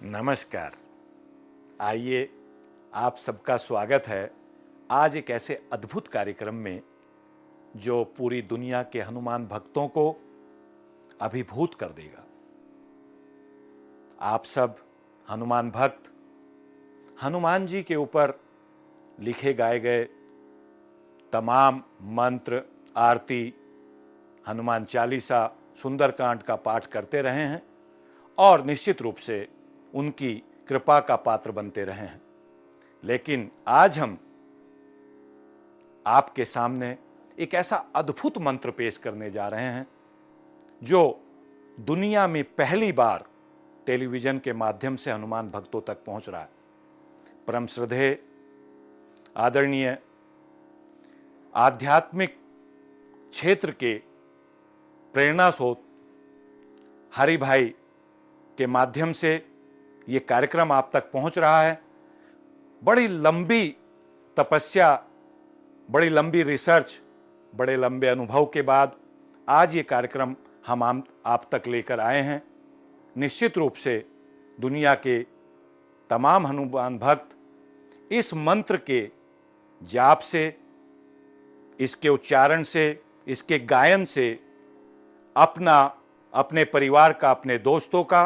नमस्कार। आइए, आप सबका स्वागत है आज एक ऐसे अद्भुत कार्यक्रम में जो पूरी दुनिया के हनुमान भक्तों को अभिभूत कर देगा। आप सब हनुमान भक्त हनुमान जी के ऊपर लिखे गाए गए तमाम मंत्र, आरती, हनुमान चालीसा, सुंदरकांड का पाठ करते रहे हैं और निश्चित रूप से उनकी कृपा का पात्र बनते रहे हैं। लेकिन आज हम आपके सामने एक ऐसा अद्भुत मंत्र पेश करने जा रहे हैं जो दुनिया में पहली बार टेलीविजन के माध्यम से हनुमान भक्तों तक पहुंच रहा है। परम श्रद्धेय, आदरणीय, आध्यात्मिक क्षेत्र के प्रेरणा स्रोत हरि भाई के माध्यम से ये कार्यक्रम आप तक पहुंच रहा है। बड़ी लंबी तपस्या, बड़ी लंबी रिसर्च, बड़े लंबे अनुभव के बाद आज ये कार्यक्रम हम आप तक लेकर आए हैं। निश्चित रूप से दुनिया के तमाम हनुमान भक्त इस मंत्र के जाप से, इसके उच्चारण से, इसके गायन से अपने परिवार का, अपने दोस्तों का,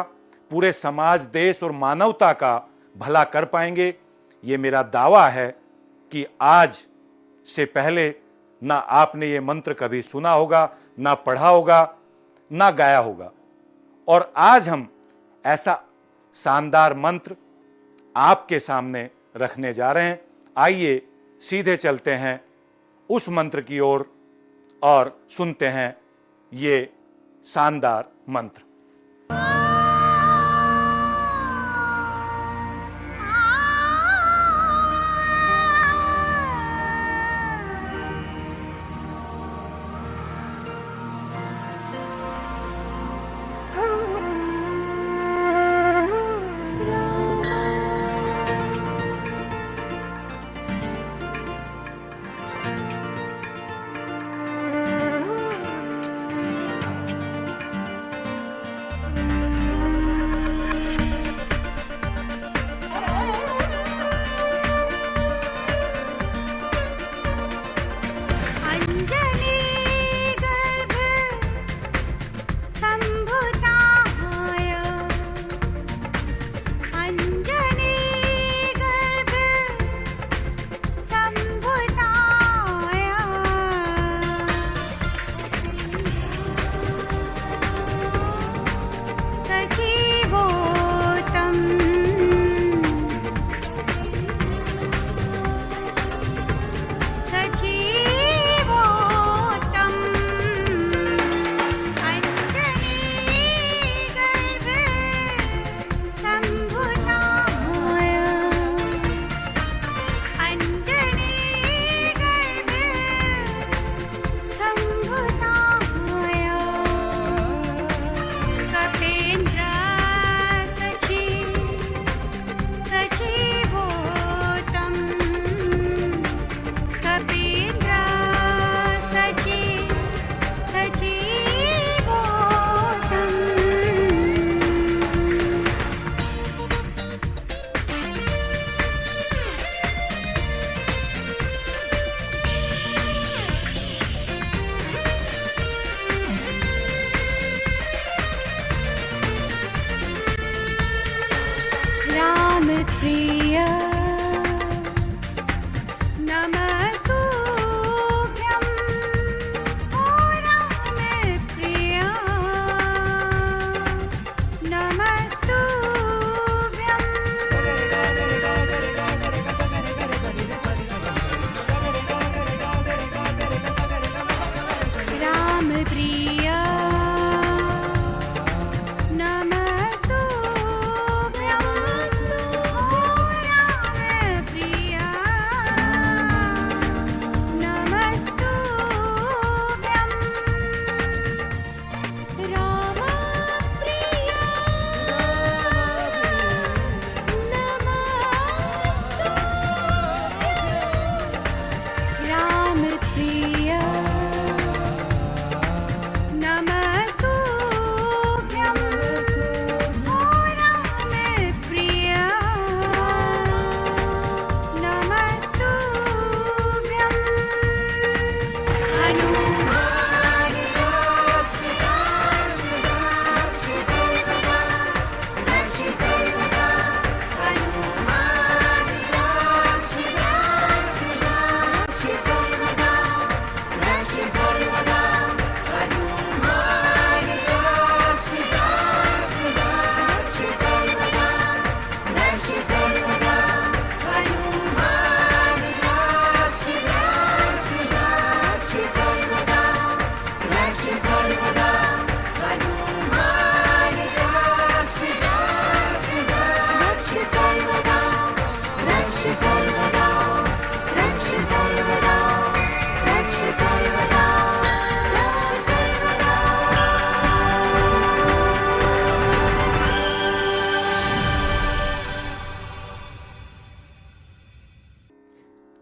पूरे समाज, देश और मानवता का भला कर पाएंगे। ये मेरा दावा है कि आज से पहले ना आपने ये मंत्र कभी सुना होगा, ना पढ़ा होगा, ना गाया होगा। और आज हम ऐसा शानदार मंत्र आपके सामने रखने जा रहे हैं। आइए सीधे चलते हैं उस मंत्र की ओर और सुनते हैं ये शानदार मंत्र।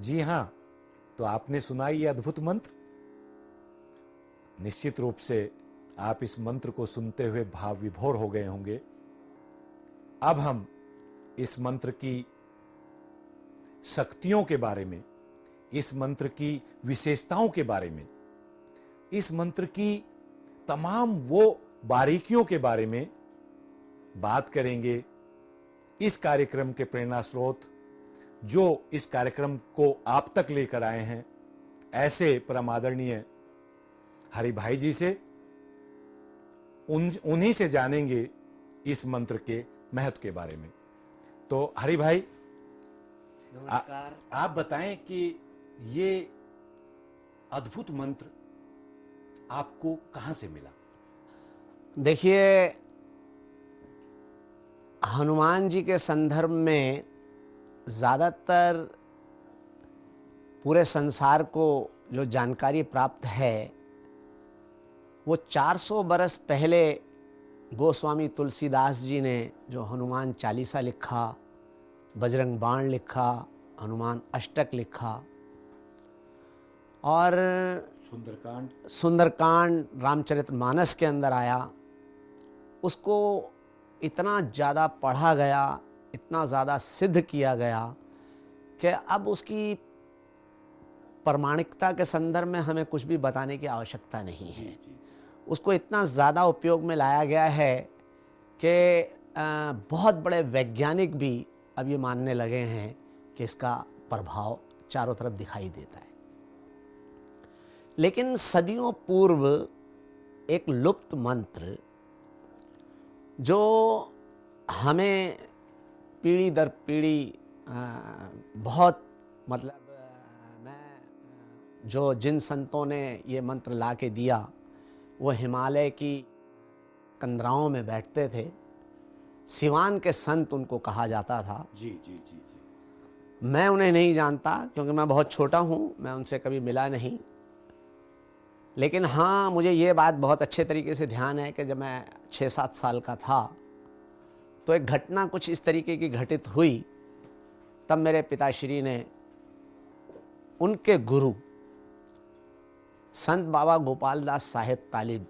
जी हाँ, तो आपने सुना ये अद्भुत मंत्र। निश्चित रूप से आप इस मंत्र को सुनते हुए भाव विभोर हो गए होंगे। अब हम इस मंत्र की शक्तियों के बारे में, इस मंत्र की विशेषताओं के बारे में, इस मंत्र की तमाम वो बारीकियों के बारे में बात करेंगे। इस कार्यक्रम के प्रेरणा स्रोत जो इस कार्यक्रम को आप तक लेकर आए हैं, ऐसे परम आदरणीय हरि भाई जी से, उन्हीं से जानेंगे इस मंत्र के महत्व के बारे में। तो हरि भाई, नमस्कार। आप बताएं कि ये अद्भुत मंत्र आपको कहां से मिला? देखिए, हनुमान जी के संदर्भ में ज़्यादातर पूरे संसार को जो जानकारी प्राप्त है वो 400 बरस पहले गोस्वामी तुलसीदास जी ने जो हनुमान चालीसा लिखा, बजरंग बाण लिखा, हनुमान अष्टक लिखा और सुंदरकांड रामचरितमानस के अंदर आया, उसको इतना ज़्यादा पढ़ा गया, इतना ज़्यादा सिद्ध किया गया कि अब उसकी प्रामाणिकता के संदर्भ में हमें कुछ भी बताने की आवश्यकता नहीं है। उसको इतना ज़्यादा उपयोग में लाया गया है कि बहुत बड़े वैज्ञानिक भी अब ये मानने लगे हैं कि इसका प्रभाव चारों तरफ दिखाई देता है। लेकिन सदियों पूर्व एक लुप्त मंत्र जो हमें पीढ़ी दर पीढ़ी बहुत जो जिन संतों ने ये मंत्र ला के दिया वो हिमालय की कंदराओं में बैठते थे। सिवान के संत उनको कहा जाता था। जी जी जी जी। मैं उन्हें नहीं जानता क्योंकि मैं बहुत छोटा हूँ, मैं उनसे कभी मिला नहीं। लेकिन हाँ, मुझे ये बात बहुत अच्छे तरीके से ध्यान है कि जब मैं 6-7 साल का था तो एक घटना कुछ इस तरीके की घटित हुई। तब मेरे पिताश्री ने उनके गुरु संत बाबा गोपाल दास साहेब तालिब,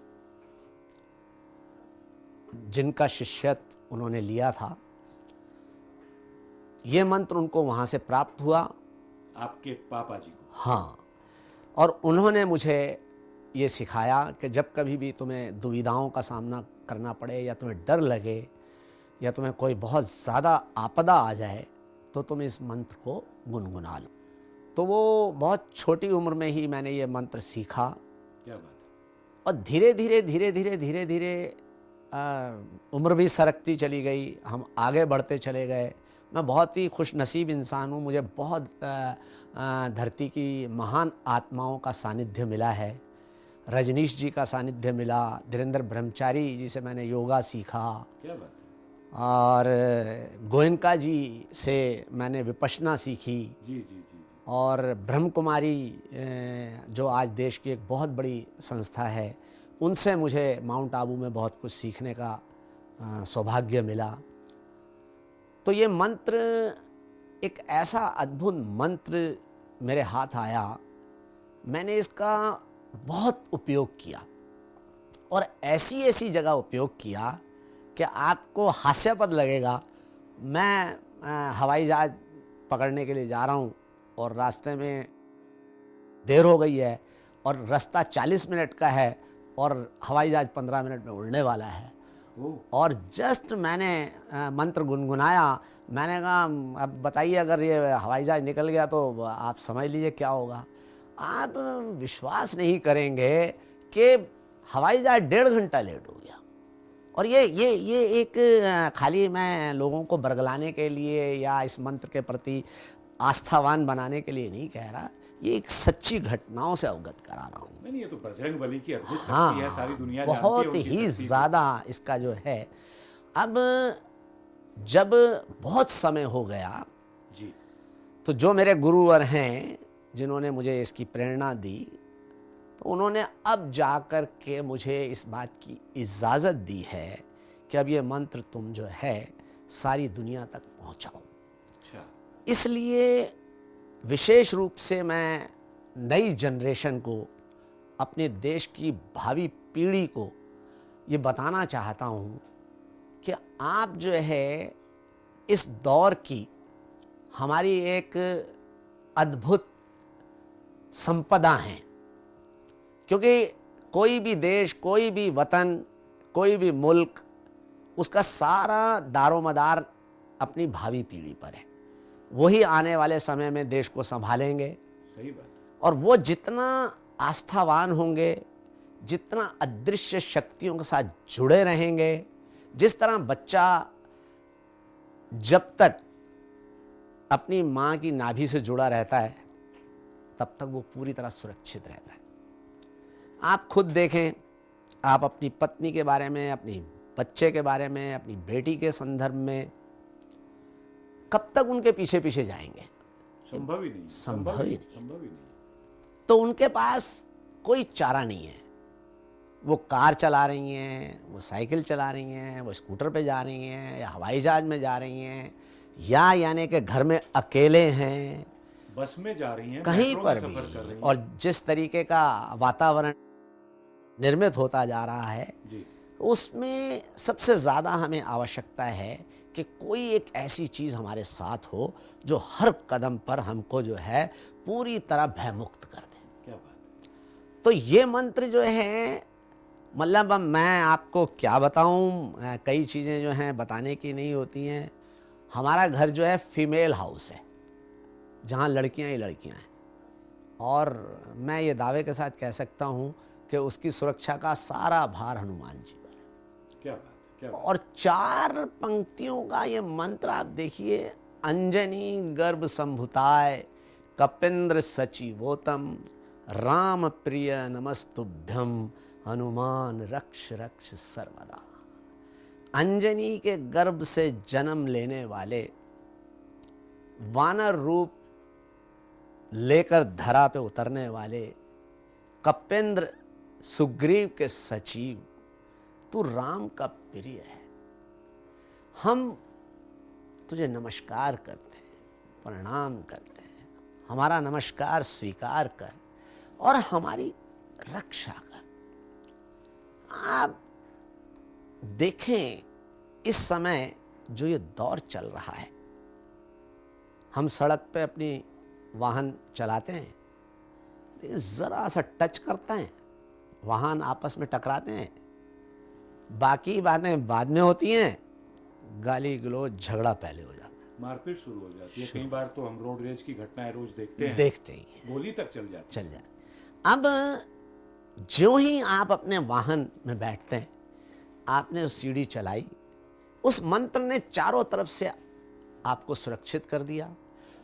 जिनका शिष्यत्व उन्होंने लिया था, ये मंत्र उनको वहाँ से प्राप्त हुआ। आपके पापा जी को? हाँ। और उन्होंने मुझे ये सिखाया कि जब कभी भी तुम्हें दुविधाओं का सामना करना पड़े या तुम्हें डर लगे या तुम्हें कोई बहुत ज़्यादा आपदा आ जाए तो तुम इस मंत्र को गुनगुना लो। तो वो बहुत छोटी उम्र में ही मैंने ये मंत्र सीखा। क्या बात है। और धीरे धीरे उम्र भी सरकती चली गई, हम आगे बढ़ते चले गए। मैं बहुत ही खुश नसीब इंसान हूँ, मुझे बहुत धरती की महान आत्माओं का सानिध्य मिला है। रजनीश जी का सानिध्य मिला, धीरेन्द्र ब्रह्मचारी जी से मैंने योगा सीखा। क्या बात है। और गोयनका जी से मैंने विपश्यना सीखी। जी जी जी जी। और ब्रह्म कुमारी जो आज देश की एक बहुत बड़ी संस्था है, उनसे मुझे माउंट आबू में बहुत कुछ सीखने का सौभाग्य मिला। तो ये मंत्र एक ऐसा अद्भुत मंत्र मेरे हाथ आया, मैंने इसका बहुत उपयोग किया और ऐसी ऐसी जगह उपयोग किया कि आपको हास्यास्पद लगेगा। मैं हवाई जहाज़ पकड़ने के लिए जा रहा हूँ और रास्ते में देर हो गई है और रास्ता 40 मिनट का है और हवाई जहाज़ 15 मिनट में उड़ने वाला है। और जस्ट मैंने मंत्र गुनगुनाया। मैंने कहा अब बताइए अगर ये हवाई जहाज़ निकल गया तो आप समझ लीजिए क्या होगा। आप विश्वास नहीं करेंगे कि हवाई जहाज़ 1.5 घंटा लेट हो गया। और ये एक खाली मैं लोगों को बरगलाने के लिए या इस मंत्र के प्रति आस्थावान बनाने के लिए नहीं कह रहा, ये एक सच्ची घटनाओं से अवगत करा रहा हूँ। नहीं, ये तो बजरंग बली की अद्भुत हाँ, शक्ति है, सारी दुनिया बहुत जानती है ही उनकी ज़्यादा इसका जो है। अब जब बहुत समय हो गया जी, तो जो मेरे गुरुवर हैं जिन्होंने मुझे इसकी प्रेरणा दी, तो उन्होंने अब जाकर के मुझे इस बात की इजाज़त दी है कि अब ये मंत्र तुम जो है सारी दुनिया तक पहुंचाओ। अच्छा। इसलिए विशेष रूप से मैं नई जनरेशन को, अपने देश की भावी पीढ़ी को ये बताना चाहता हूँ कि आप जो है इस दौर की हमारी एक अद्भुत संपदा हैं। क्योंकि कोई भी देश, कोई भी वतन, कोई भी मुल्क, उसका सारा दारोमदार अपनी भावी पीढ़ी पर है। वही आने वाले समय में देश को संभालेंगे। सही बात। और वो जितना आस्थावान होंगे, जितना अदृश्य शक्तियों के साथ जुड़े रहेंगे, जिस तरह बच्चा जब तक अपनी माँ की नाभि से जुड़ा रहता है तब तक वो पूरी तरह सुरक्षित रहता है। आप खुद देखें, आप अपनी पत्नी के बारे में, अपनी बच्चे के बारे में, अपनी बेटी के संदर्भ में कब तक उनके पीछे पीछे जाएंगे? संभव ही नहीं। संभव ही नहीं। संभव ही नहीं। तो उनके पास कोई चारा नहीं है। वो कार चला रही हैं, वो साइकिल चला रही हैं, वो स्कूटर पे जा रही हैं, या हवाई जहाज में जा रही हैं, या यानी कि घर में अकेले हैं, बस में जा रही हैं, कहीं मेट्रो में पर सफर कर रही भी। हैं। और जिस तरीके का वातावरण निर्मित होता जा रहा है, जी। उसमें सबसे ज़्यादा हमें आवश्यकता है कि कोई एक ऐसी चीज़ हमारे साथ हो जो हर कदम पर हमको जो है पूरी तरह भयमुक्त कर दे। क्या बात है। तो ये मंत्र जो है, मतलब अब मैं आपको क्या बताऊं, कई चीज़ें जो हैं बताने की नहीं होती हैं। हमारा घर जो है फीमेल हाउस है, जहाँ लड़कियां ही लड़कियां हैं। और मैं ये दावे के साथ कह सकता हूँ कि उसकी सुरक्षा का सारा भार हनुमान जी पर है। क्या बात है। क्या बात और 4 पंक्तियों का ये मंत्र आप देखिए, अंजनी गर्भ संभुताय कपिंद्र सचिवोतम राम प्रिय नमस्तुभ्यम हनुमान रक्ष रक्ष सर्वदा। अंजनी के गर्भ से जन्म लेने वाले, वानर रूप लेकर धरा पे उतरने वाले कपिंद्र सुग्रीव के सचिव, तू राम का प्रिय है। हम तुझे नमस्कार करते हैं, प्रणाम करते हैं। हमारा नमस्कार स्वीकार कर और हमारी रक्षा कर। आप देखें, इस समय जो ये दौर चल रहा है, हम सड़क पे अपनी वाहन चलाते हैं, लेकिन ज़रा सा टच करते हैं, वाहन आपस में टकराते हैं, बाकी बातें बाद में होती हैं, गाली गलौज झगड़ा पहले हो जाता है, मारपीट शुरू हो जाती है। कई बार तो हम रोड रेज की घटनाएं रोज देखते हैं। देखते ही हैं, गोली तक चल जाती चल जाए। अब जो ही आप अपने वाहन में बैठते हैं, आपने सीढ़ी चलाई, उस मंत्र ने चारों तरफ से आपको सुरक्षित कर दिया।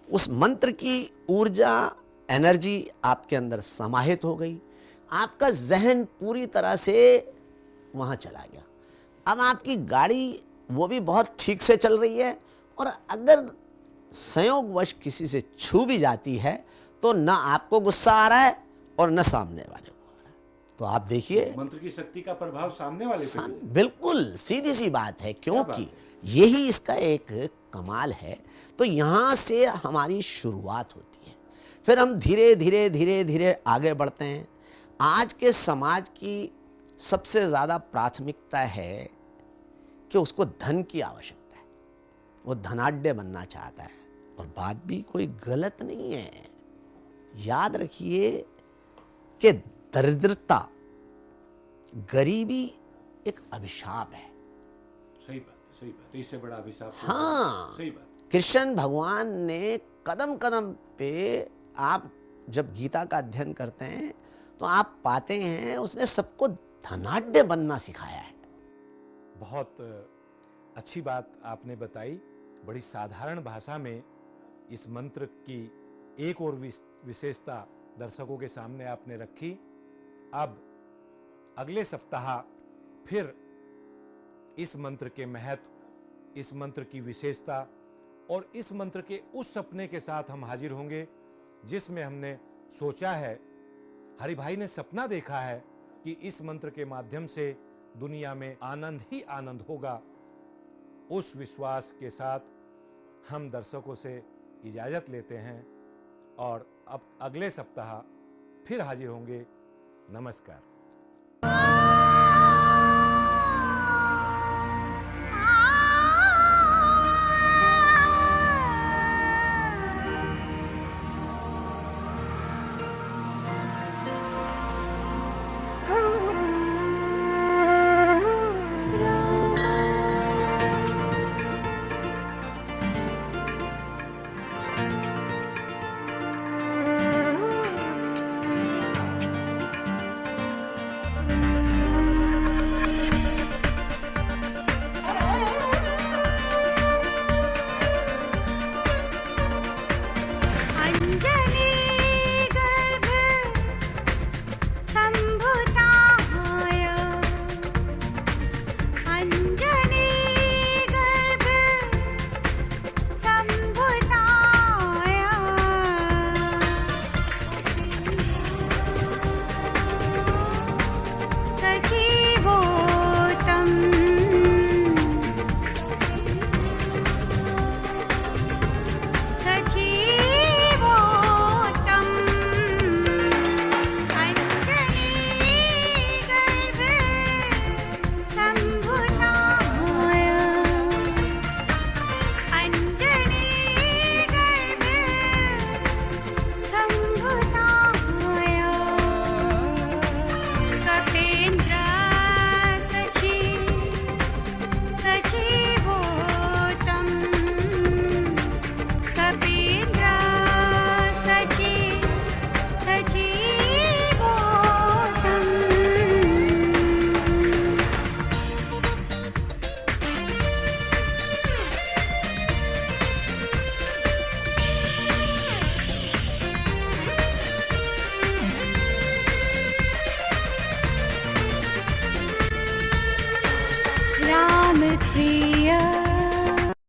उस मंत्र की ऊर्जा, एनर्जी आपके अंदर समाहित हो गई। आपका जहन पूरी तरह से वहाँ चला गया। अब आपकी गाड़ी वो भी बहुत ठीक से चल रही है, और अगर संयोगवश किसी से छू भी जाती है तो ना आपको गुस्सा आ रहा है और न सामने वाले को आ रहा है। तो आप देखिए, है। मंत्र की शक्ति का प्रभाव सामने वाले पे भी है। बिल्कुल सीधी सी बात है, क्योंकि बात यही इसका एक कमाल है। तो यहाँ से हमारी शुरुआत होती है, फिर हम धीरे धीरे धीरे धीरे आगे बढ़ते हैं। आज के समाज की सबसे ज़्यादा प्राथमिकता है कि उसको धन की आवश्यकता है, वो धनाढ्य बनना चाहता है, और बात भी कोई गलत नहीं है। याद रखिए कि दरिद्रता, गरीबी एक अभिशाप है। सही बात है। सही बात है। इससे बड़ा अभिशाप तो हाँ, सही बात। कृष्ण भगवान ने कदम कदम पे, आप जब गीता का अध्ययन करते हैं तो आप पाते हैं उसने सबको धनाढ्य बनना सिखाया है। बहुत अच्छी बात आपने बताई। बड़ी साधारण भाषा में इस मंत्र की एक और विशेषता दर्शकों के सामने आपने रखी। अब अगले सप्ताह फिर इस मंत्र के महत्व, इस मंत्र की विशेषता और इस मंत्र के उस सपने के साथ हम हाजिर होंगे जिसमें हमने सोचा है, हरि भाई ने सपना देखा है कि इस मंत्र के माध्यम से दुनिया में आनंद ही आनंद होगा। उस विश्वास के साथ हम दर्शकों से इजाजत लेते हैं और अब अगले सप्ताह फिर हाजिर होंगे। नमस्कार। प्रिय